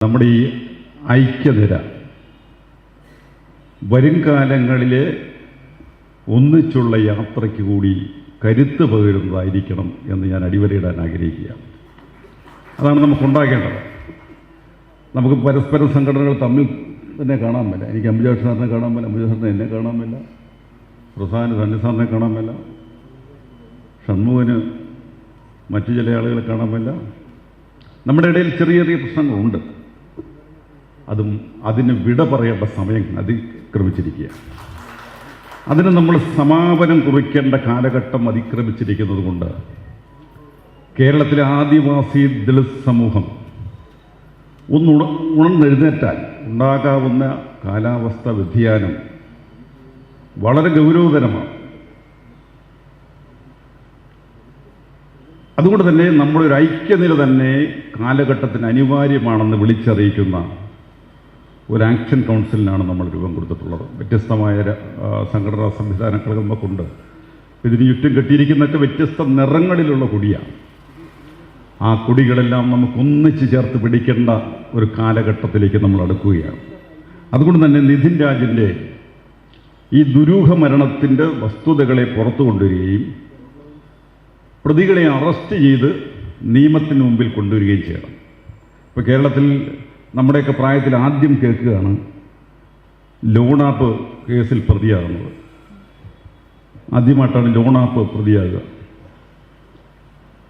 നമ്മുടെ ഈ ഐക്യനിര വരും കാലങ്ങളിലെ ഒന്നിച്ചുള്ള യാത്രയ്ക്ക് കൂടി കരുത്ത് പകരുന്നതായിരിക്കണം എന്ന് ഞാൻ അടിവരയിടാൻ ആഗ്രഹിക്കുകയാണ്. അതാണ് നമുക്കുണ്ടാകേണ്ടത്. നമുക്ക് പരസ്പര സംഘടനകൾ തമ്മിൽ തന്നെ കാണാൻ മേല. എനിക്ക് അംബുജാക്ഷ സാറിനെ കാണാൻ മേല, അംബുജാ സാറിനെ എന്നെ കാണാൻ മേല, പ്രസാദിന് സണ്ണി സാറിനെ കാണാൻ മേല, ഷൺമുഖന് മറ്റു ചില ആളുകളെ കാണാൻ മേല. നമ്മുടെ ഇടയിൽ ചെറിയ ചെറിയ പ്രശ്നങ്ങളുണ്ട്. അതിന് വിട പറയേണ്ട സമയം അതിക്രമിച്ചിരിക്കുക. അതിന് നമ്മൾ സമാപനം കുറിക്കേണ്ട കാലഘട്ടം അതിക്രമിച്ചിരിക്കുന്നത് കൊണ്ട് കേരളത്തിലെ ആദിവാസി ദളിത് സമൂഹം ഉണർന്നെഴുന്നേറ്റാൽ ഉണ്ടാകാവുന്ന കാലാവസ്ഥ വ്യതിയാനം വളരെ ഗൗരവതരമാണ്. അതുകൊണ്ട് തന്നെ നമ്മളൊരു ഐക്യനില തന്നെ കാലഘട്ടത്തിന് അനിവാര്യമാണെന്ന് വിളിച്ചറിയിക്കുന്ന ഒരു ആക്ഷൻ കൗൺസിലിനാണ് നമ്മൾ രൂപം കൊടുത്തിട്ടുള്ളത്. വ്യത്യസ്തമായ സംഘടനാ സംവിധാനങ്ങൾ നമുക്കുണ്ട്. ഇതിന് ചുറ്റും കെട്ടിയിരിക്കുന്നതൊക്കെ വ്യത്യസ്ത നിറങ്ങളിലുള്ള കൊടിയാണ്. ആ കൊടികളെല്ലാം നമുക്കൊന്നിച്ച് ചേർത്ത് പിടിക്കേണ്ട ഒരു കാലഘട്ടത്തിലേക്ക് നമ്മൾ അടുക്കുകയാണ്. അതുകൊണ്ട് തന്നെ നിധിൻ രാജിൻ്റെ ഈ ദുരൂഹ മരണത്തിൻ്റെ വസ്തുതകളെ പുറത്തു കൊണ്ടുവരികയും പ്രതികളെ അറസ്റ്റ് ചെയ്ത് നിയമത്തിന് മുമ്പിൽ കൊണ്ടുവരികയും ചെയ്യണം. ഇപ്പോൾ കേരളത്തിൽ നമ്മുടെയൊക്കെ പ്രായത്തിൽ ആദ്യം കേൾക്കുകയാണ് ലോണാപ്പ് കേസിൽ പ്രതിയാകുന്നത്. ആദ്യമായിട്ടാണ് ലോണാപ്പ് പ്രതിയാകുക.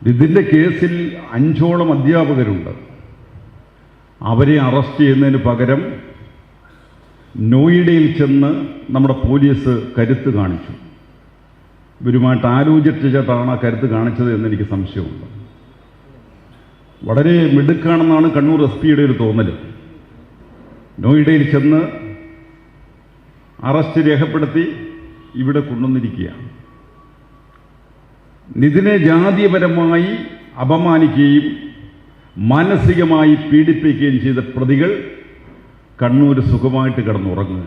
ഇതിൻ്റെ കേസിൽ 5ഓളം അധ്യാപകരുണ്ട്. അവരെ അറസ്റ്റ് ചെയ്യുന്നതിന് പകരം നോയിഡയിൽ ചെന്ന് നമ്മുടെ പോലീസ് കരുത്ത് കാണിച്ചു. ഇവരുമായിട്ട് ആലോചിച്ചിട്ടാണ് ആ കരുത്ത് കാണിച്ചത് എന്നെനിക്ക് സംശയമുണ്ട്. വളരെ മിടുക്കാണെന്നാണ് കണ്ണൂർ എസ് പിയുടെ ഒരു തോന്നൽ. നോയിഡയിൽ ചെന്ന് അറസ്റ്റ് രേഖപ്പെടുത്തി ഇവിടെ കൊണ്ടുവന്നിരിക്കുകയാണ്. നിധിനെ ജാതീയപരമായി അപമാനിക്കുകയും മാനസികമായി പീഡിപ്പിക്കുകയും ചെയ്ത പ്രതികൾ കണ്ണൂർ സുഖമായിട്ട് കിടന്നുറങ്ങുക.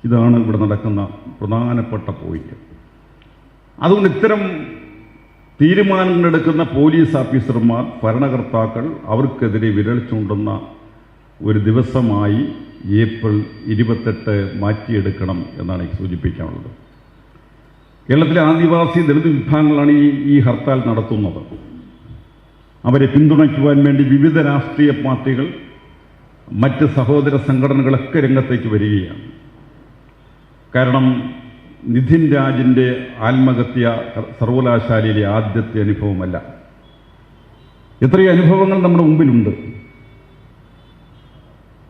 ഇതാണ് ഇവിടെ നടക്കുന്ന പ്രധാനപ്പെട്ട പോയിന്റ്. അതുകൊണ്ട് ഇത്തരം തീരുമാനങ്ങളെടുക്കുന്ന പോലീസ് ഓഫീസർമാർ, ഭരണകർത്താക്കൾ അവർക്കെതിരെ വിരൽ ചൂണ്ടുന്ന ഒരു ദിവസമായി ഏപ്രിൽ 28 മാറ്റിയെടുക്കണം എന്നാണ് എനിക്ക് സൂചിപ്പിക്കാനുള്ളത്. കേരളത്തിലെ ആദിവാസി ദളിത് വിഭാഗങ്ങളാണ് ഈ ഹർത്താൽ നടത്തുന്നത്. അവരെ പിന്തുണയ്ക്കുവാൻ വേണ്ടി വിവിധ രാഷ്ട്രീയ പാർട്ടികൾ, മറ്റ് സഹോദര സംഘടനകളൊക്കെ രംഗത്തേക്ക് വരികയാണ്. കാരണം നിധിൻ രാജിൻ്റെ ആത്മഹത്യ സർവകലാശാലയിലെ ആദ്യത്തെ അനുഭവമല്ല. എത്രയോ അനുഭവങ്ങൾ നമ്മുടെ മുമ്പിലുണ്ട്.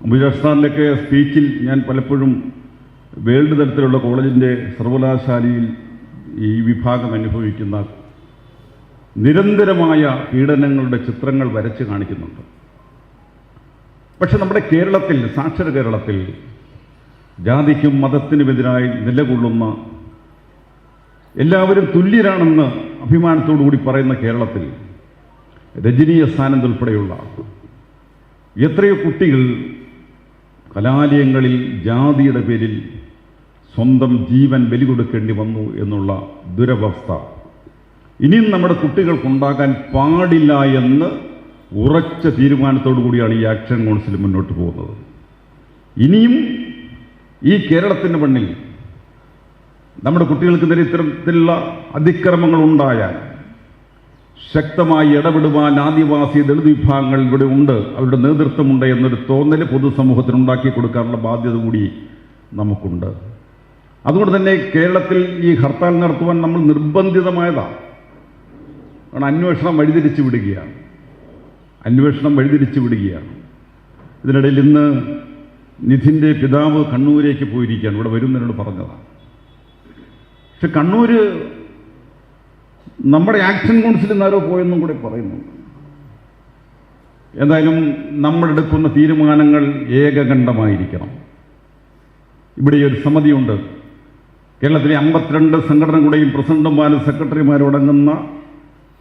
അംബുജാസ്ഥാനിലൊക്കെ സ്പീച്ചിൽ ഞാൻ പലപ്പോഴും വേൾഡ് തലത്തിലുള്ള കോളേജിൻ്റെ സർവകലാശാലയിൽ ഈ വിഭാഗം അനുഭവിക്കുന്ന നിരന്തരമായ പീഡനങ്ങളുടെ ചിത്രങ്ങൾ വരച്ച് കാണിക്കുന്നുണ്ട്. പക്ഷെ നമ്മുടെ കേരളത്തിൽ, സാക്ഷര കേരളത്തിൽ, ജാതിക്കും മതത്തിനുമെതിരായി നിലകൊള്ളുന്ന, എല്ലാവരും തുല്യരാണെന്ന് അഭിമാനത്തോടുകൂടി പറയുന്ന കേരളത്തിൽ രജനി ആനന്ദ് ഉൾപ്പെടെയുള്ള എത്രയോ കുട്ടികൾ കലാലയങ്ങളിൽ ജാതിയുടെ പേരിൽ സ്വന്തം ജീവൻ ബലി കൊടുക്കേണ്ടി വന്നു എന്നുള്ള ദുരവസ്ഥ ഇനിയും നമ്മുടെ കുട്ടികൾക്കുണ്ടാകാൻ പാടില്ല എന്ന് ഉറച്ച തീരുമാനത്തോടു കൂടിയാണ് ഈ ആക്ഷൻ കൗൺസിൽ മുന്നോട്ട് പോകുന്നത്. ഇനിയും ഈ കേരളത്തിൻ്റെ മണ്ണിൽ നമ്മുടെ കുട്ടികൾക്ക് നേരെ ഇത്തരത്തിലുള്ള അതിക്രമങ്ങൾ ഉണ്ടായാൽ ശക്തമായി ഇടപെടുവാൻ ആദിവാസി ദളിത് വിഭാഗങ്ങൾ ഇവിടെ ഉണ്ട്, അവരുടെ നേതൃത്വമുണ്ട് എന്നൊരു തോന്നൽ പൊതുസമൂഹത്തിന് ഉണ്ടാക്കി കൊടുക്കാനുള്ള ബാധ്യത കൂടി നമുക്കുണ്ട്. അതുകൊണ്ട് തന്നെ കേരളത്തിൽ ഈ ഹർത്താൽ നടത്തുവാൻ നമ്മൾ നിർബന്ധിതമായതാണ്. കാരണം അന്വേഷണം വഴിതിരിച്ചു വിടുകയാണ്. ഇതിനിടയിൽ ഇന്ന് നിധിൻ്റെ പിതാവ് കണ്ണൂരേക്ക് പോയിരിക്കുകയാണ്. ഇവിടെ വരുന്നതിനോട് പറഞ്ഞതാണ്. പക്ഷെ കണ്ണൂര് നമ്മുടെ ആക്ഷൻ കൗൺസിലിൽ നിന്നാരോ പോയെന്നും കൂടെ പറയുന്നുണ്ട്. എന്തായാലും നമ്മളെടുക്കുന്ന തീരുമാനങ്ങൾ ഏകകണ്ഠമായിരിക്കണം. ഇവിടെ ഒരു സമിതിയുണ്ട്. കേരളത്തിലെ 52 സംഘടനകളുടെയും പ്രസിഡന്റുമാരും സെക്രട്ടറിമാരും അടങ്ങുന്ന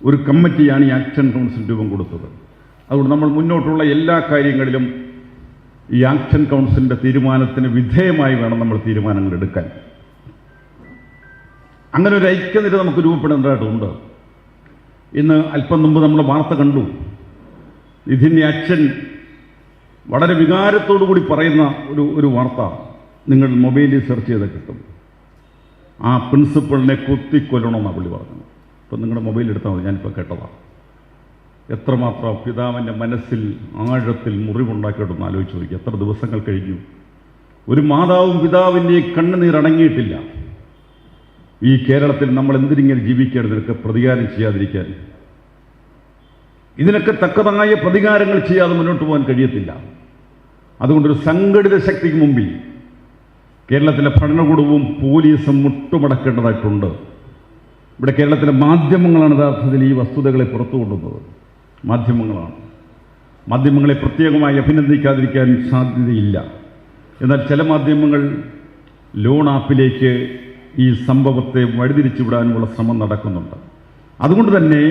ഒരു കമ്മിറ്റിയാണ് ഈ ആക്ഷൻ കൗൺസിൽ രൂപം കൊടുത്തത്. അതുകൊണ്ട് നമ്മൾ മുന്നോട്ടുള്ള എല്ലാ കാര്യങ്ങളിലും ഈ ആക്ഷൻ കൗൺസിലിൻ്റെ തീരുമാനത്തിന് വിധേയമായി വേണം നമ്മൾ തീരുമാനങ്ങൾ എടുക്കാൻ. അങ്ങനെ ഒരു ഐക്യനിര നമുക്ക് രൂപപ്പെടേണ്ടതായിട്ടുണ്ട്. ഇന്ന് അല്പം മുമ്പ് നമ്മൾ വാർത്ത കണ്ടു. ഇതിൻ്റെ അച്ഛൻ വളരെ വികാരത്തോടു കൂടി പറയുന്ന ഒരു വാർത്ത നിങ്ങൾ മൊബൈലിൽ സെർച്ച് ചെയ്ത് കിട്ടും. ആ പ്രിൻസിപ്പളിനെ കുത്തിക്കൊല്ലണമെന്നാണ് പുള്ളി പറഞ്ഞത്. ഇപ്പം നിങ്ങളുടെ മൊബൈൽ എടുത്താൽ മതി, ഞാനിപ്പോൾ കേട്ടതാണ്. എത്രമാത്രം പിതാവിൻ്റെ മനസ്സിൽ ആഴത്തിൽ മുറിവുണ്ടാക്കിയിട്ടൊന്ന് ആലോചിച്ച് നോക്കി. എത്ര ദിവസങ്ങൾ കഴിഞ്ഞു, ഒരു മാതാവും പിതാവിൻ്റെയും കണ്ണുനീരടങ്ങിയിട്ടില്ല. ഈ കേരളത്തിൽ നമ്മൾ എന്തിനിങ്ങനെ ജീവിക്കാൻ, ഇതിനൊക്കെ പ്രതികാരം ചെയ്യാതിരിക്കാൻ, ഇതിനൊക്കെ തക്കതായ പ്രതികാരങ്ങൾ ചെയ്യാതെ മുന്നോട്ട് പോകാൻ കഴിയത്തില്ല. അതുകൊണ്ടൊരു സംഘടിത ശക്തിക്ക് മുമ്പിൽ കേരളത്തിലെ ഭരണകൂടവും പോലീസും മുട്ടുമടക്കേണ്ടതായിട്ടുണ്ട്. ഇവിടെ കേരളത്തിലെ മാധ്യമങ്ങളാണ് യഥാർത്ഥത്തിൽ ഈ വസ്തുതകളെ പുറത്തു കൊണ്ടുവന്നത്. മാധ്യമങ്ങളെ പ്രത്യേകമായി അഭിനന്ദിക്കാതിരിക്കാൻ സാധ്യതയില്ല. എന്നാൽ ചില മാധ്യമങ്ങൾ ലോൺ ആപ്പിലേക്ക് ഈ സംഭവത്തെ വഴിതിരിച്ചു വിടാനുള്ള ശ്രമം നടക്കുന്നുണ്ട്. അതുകൊണ്ട് തന്നെ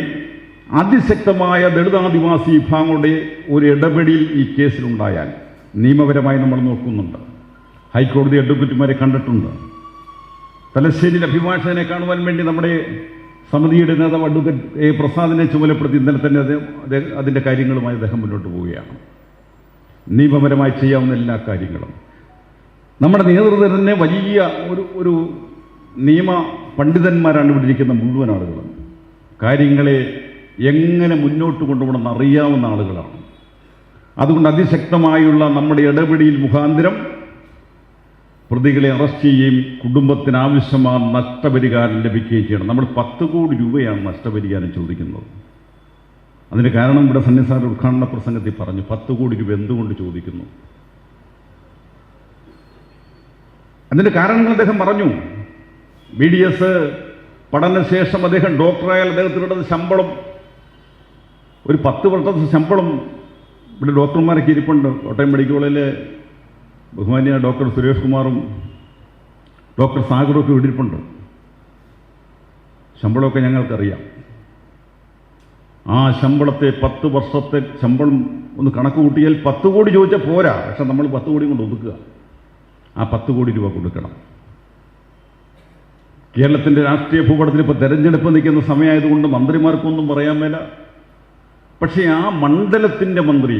അതിശക്തമായ ദളിതാദിവാസി വിഭാഗങ്ങളുടെ ഒരു ഇടപെടൽ ഈ കേസിലുണ്ടായാൽ നിയമപരമായി നമ്മൾ നോക്കുന്നുണ്ട്. ഹൈക്കോടതി അഡ്വക്കേറ്റുമാരെ കണ്ടിട്ടുണ്ട്. തലശ്ശേരിയിൽ അഭിഭാഷകനെ കാണുവാൻ വേണ്ടി നമ്മുടെ സമിതിയുടെ നേതാവ് അഡ്വക്കേറ്റ് എ പ്രസാദിനെ ചുമതലപ്പെടുത്തി ഇന്നലെ തന്നെ അതിൻ്റെ കാര്യങ്ങളുമായി അദ്ദേഹം മുന്നോട്ട് പോവുകയാണ്. നിയമപരമായി ചെയ്യാവുന്ന എല്ലാ കാര്യങ്ങളും നമ്മുടെ നേതൃത്വം തന്നെ വലിയ ഒരു നിയമ പണ്ഡിതന്മാരാണ് ഇവിടെ ഇരിക്കുന്ന മുഴുവൻ ആളുകളും. കാര്യങ്ങളെ എങ്ങനെ മുന്നോട്ട് കൊണ്ടുപോകണമെന്ന് അറിയാവുന്ന ആളുകളാണ്. അതുകൊണ്ട് അതിശക്തമായുള്ള നമ്മുടെ ഇടപെടൽ മുഖാന്തരം പ്രതികളെ അറസ്റ്റ് ചെയ്യുകയും കുടുംബത്തിന് ആവശ്യമായ നഷ്ടപരിഹാരം ലഭിക്കുകയും ചെയ്യണം. നമ്മൾ 10 കോടി രൂപയാണ് നഷ്ടപരിഹാരം ചോദിക്കുന്നത്. അതിന് കാരണം ഇവിടെ സന്നിധാന ഉദ്ഘാടന പ്രസംഗത്തിൽ പറഞ്ഞു. 10 കോടി രൂപ എന്തുകൊണ്ട് ചോദിക്കുന്നു? അതിൻ്റെ കാരണങ്ങൾ അദ്ദേഹം പറഞ്ഞു. BDS പഠനശേഷം അദ്ദേഹം ഡോക്ടറായാൽ അദ്ദേഹത്തിനുള്ളത് ശമ്പളം, ഒരു 10 വർഷത്തെ ശമ്പളം ഇവിടെ ഡോക്ടർമാരൊക്കെ ഇരിപ്പുണ്ട്. കോട്ടയം മെഡിക്കൽ കോളേജിലെ ബഹുമാന്യ ഡോക്ടർ സുരേഷ് കുമാറും ഡോക്ടർ സാഗറും ഒക്കെ ഇരിപ്പുണ്ട്. ശമ്പളമൊക്കെ ഞങ്ങൾക്കറിയാം. ആ ശമ്പളത്തെ 10 വർഷത്തെ ശമ്പളം ഒന്ന് കണക്ക് കൂട്ടിയാൽ 10 കോടി ചോദിച്ചാൽ പോരാ. പക്ഷെ നമ്മൾ 10 കോടി കൊണ്ട് ഒതുക്കുക. ആ 10 കോടി രൂപ കൊടുക്കണം. കേരളത്തിൻ്റെ രാഷ്ട്രീയ ഭൂപടത്തിൽ ഇപ്പോൾ തെരഞ്ഞെടുപ്പ് നിൽക്കുന്ന സമയമായതുകൊണ്ട് മന്ത്രിമാർക്കൊന്നും പറയാൻ മേല. പക്ഷേ ആ മണ്ഡലത്തിൻ്റെ മന്ത്രി,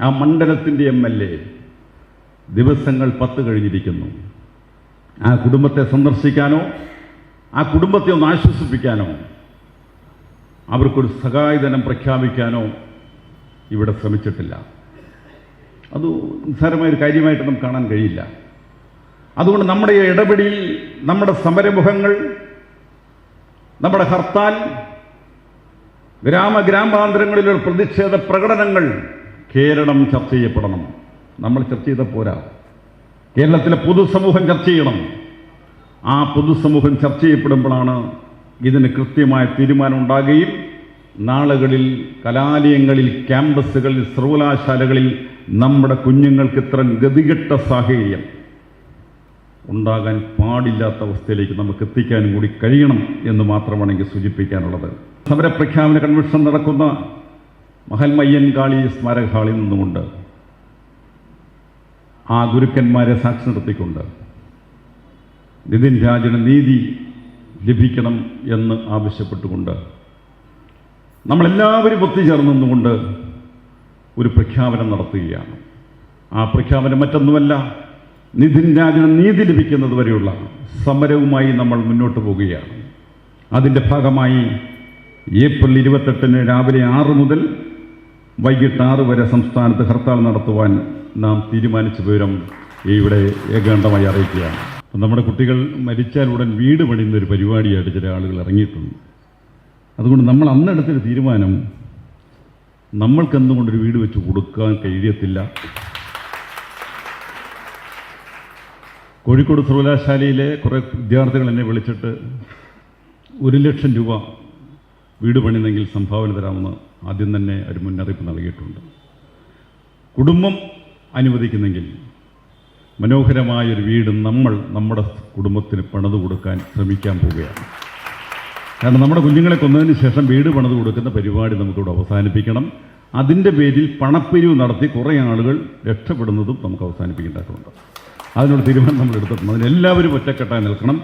ആ മണ്ഡലത്തിൻ്റെ MLA ദിവസങ്ങൾ 10 കഴിഞ്ഞിരിക്കുന്നു. ആ കുടുംബത്തെ സന്ദർശിക്കാനോ ആ കുടുംബത്തെ ഒന്ന് ആശ്വസിപ്പിക്കാനോ അവർക്കൊരു സഹായധനം പ്രഖ്യാപിക്കാനോ ഇവിടെ ശ്രമിച്ചിട്ടില്ല. അത് നിസ്സാരമായൊരു കാര്യമായിട്ട് നമുക്ക് കാണാൻ കഴിയില്ല. അതുകൊണ്ട് നമ്മുടെ ഇടപെടൽ, നമ്മുടെ സമരമുഖങ്ങൾ, നമ്മുടെ ഹർത്താൽ, ഗ്രാമാന്തരങ്ങളിലുള്ള പ്രതിഷേധ പ്രകടനങ്ങൾ കേരളം ചർച്ച ചെയ്യപ്പെടണം. നമ്മൾ ചർച്ച ചെയ്ത പോരാ, കേരളത്തിലെ പൊതുസമൂഹം ചർച്ച ചെയ്യണം. ആ പൊതുസമൂഹം ചർച്ച ചെയ്യപ്പെടുമ്പോഴാണ് ഇതിന് കൃത്യമായ തീരുമാനം ഉണ്ടാകുകയും നാളുകളിൽ കലാലയങ്ങളിൽ, ക്യാമ്പസുകളിൽ, സർവകലാശാലകളിൽ നമ്മുടെ കുഞ്ഞുങ്ങൾക്ക് ഇത്തരം ഗതികെട്ട സാഹചര്യം ഉണ്ടാകാൻ പാടില്ലാത്ത അവസ്ഥയിലേക്ക് നമുക്ക് എത്തിക്കാനും കൂടി കഴിയണം എന്ന് മാത്രമാണ് എനിക്ക് സൂചിപ്പിക്കാനുള്ളത്. സമരപ്രഖ്യാപന കൺവെൻഷൻ നടക്കുന്ന മഹൽമയ്യൻകാളി സ്മാരക ഹാളിൽ നിന്നുകൊണ്ട് ആ ഗുരുക്കന്മാരെ സാക്ഷി നിർത്തിക്കൊണ്ട് നിതിൻ രാജിന് നീതി ലഭിക്കണം എന്ന് ആവശ്യപ്പെട്ടുകൊണ്ട് നമ്മളെല്ലാവരും ഒത്തുചേർന്നുകൊണ്ട് ഒരു പ്രഖ്യാപനം നടത്തുകയാണ്. ആ പ്രഖ്യാപനം മറ്റൊന്നുമല്ല, നിതിൻ രാജിന് നീതി ലഭിക്കുന്നത് വരെയുള്ള സമരവുമായി നമ്മൾ മുന്നോട്ട് പോവുകയാണ്. അതിൻ്റെ ഭാഗമായി ഏപ്രിൽ 28 രാവിലെ 6 മുതൽ വൈകിട്ട് 6 വരെ സംസ്ഥാനത്ത് ഹർത്താൽ നടത്തുവാൻ നാം തീരുമാനിച്ച വിവരം ഇവിടെ ഏകാന്തമായി അറിയിക്കുകയാണ്. നമ്മുടെ കുട്ടികൾ മരിച്ചാൽ ഉടൻ വീട് പണിയുന്നൊരു പരിപാടിയായിട്ട് ചില ആളുകൾ ഇറങ്ങിയിട്ടുണ്ട്. അതുകൊണ്ട് നമ്മൾ അന്നെടുത്തൊരു തീരുമാനം, നമ്മൾക്കെന്തുകൊണ്ടൊരു വീട് വെച്ച് കൊടുക്കാൻ കഴിയത്തില്ല. കോഴിക്കോട് സർവകലാശാലയിലെ കുറേ വിദ്യാർത്ഥികൾ എന്നെ വിളിച്ചിട്ട് 1 ലക്ഷം രൂപ വീട് പണിയുന്നെങ്കിൽ സംഭാവന തരാമെന്ന് ആദ്യം തന്നെ ഒരു മുന്നറിയിപ്പ് നൽകിയിട്ടുണ്ട്. കുടുംബം അനുവദിക്കുന്നെങ്കിൽ മനോഹരമായൊരു വീട് നമ്മുടെ കുടുംബത്തിന് പണിത് കൊടുക്കാൻ ശ്രമിക്കാൻ പോവുകയാണ്. കാരണം നമ്മുടെ കുഞ്ഞുങ്ങളെ കൊന്നതിന് ശേഷം വീട് പണിത് കൊടുക്കുന്ന പരിപാടി നമുക്കിവിടെ അവസാനിപ്പിക്കണം. അതിൻ്റെ പേരിൽ പണപ്പിരിവ് നടത്തി കുറേ ആളുകൾ രക്ഷപ്പെടുന്നതും നമുക്ക് അവസാനിപ്പിക്കേണ്ടതായിട്ടുണ്ട്. അതിനോട് തീരുമാനം നമ്മൾ എടുത്തിട്ടുണ്ട്. അതിനെല്ലാവരും ഒറ്റക്കെട്ടായി നിൽക്കണം.